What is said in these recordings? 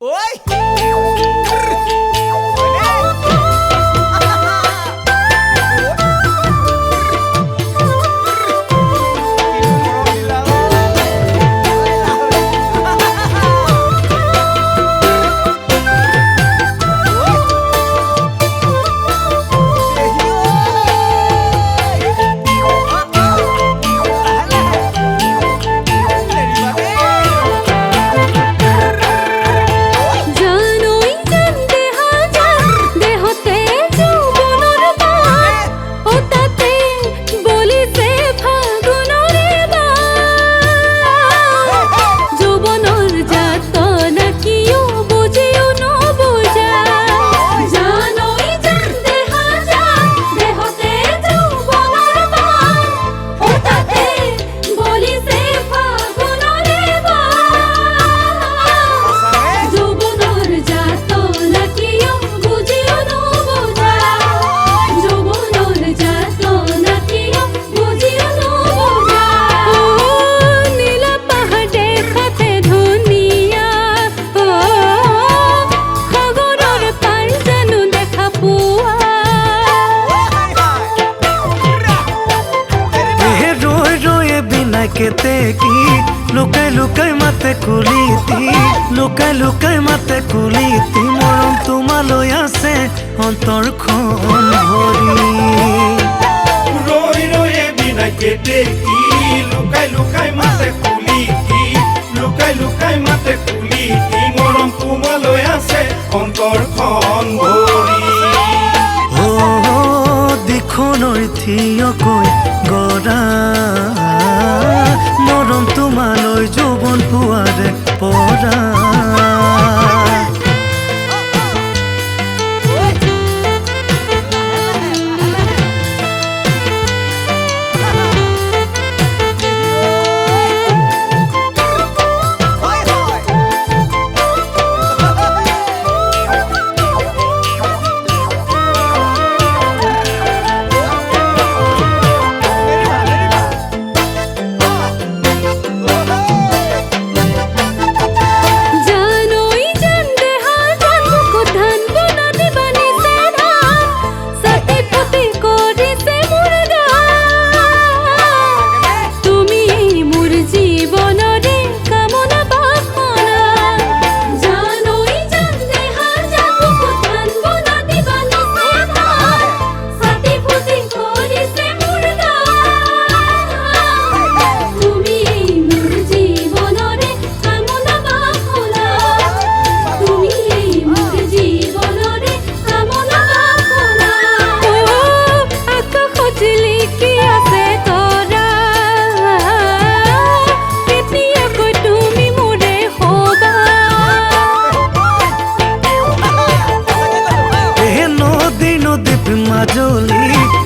Oi! কেতে কি লুকাই লুকাই মাতে কুলিতি লুকাই লুকাই মাতে কুলিতি মৰম তোমালৈ আছে অন্তৰখন ভৰি ৰৈ ৰৈ বিনা কেতে কি লুকাই লুকাই মাতে কুলিতি লুকাই লুকাই মাতে কুলিতি মৰম তোমালৈ আছে অন্তৰখন ভৰি দিখনৰ থিয়কৈ গৰা মৰম তোমালৈ যৌৱন পোৱাৰে পৰা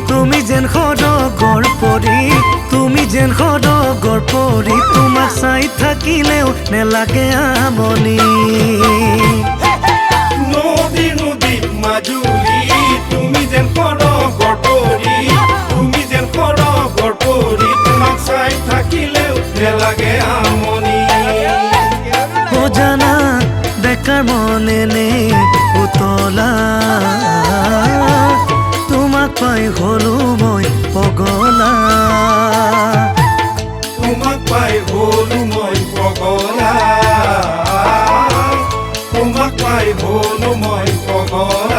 তুমি যেন সৰগৰ পৰি তুমি যেন সৰগৰ পৰি তোমাক চাই থাকিলেও নেলাগে আমনি নদী নদী মাজুলী তুমি যেন সৰগৰ পৰি তুমি যেন সৰগৰ পৰি তোমাক চাই থাকিলেও নেলাগে আমনি জানা বেকাৰ মনে নে উতলা তোমাক পাই হলো মই পগলা তোমাক পাই হলো মই পগলা তোমাক পাই হলো মই পগলা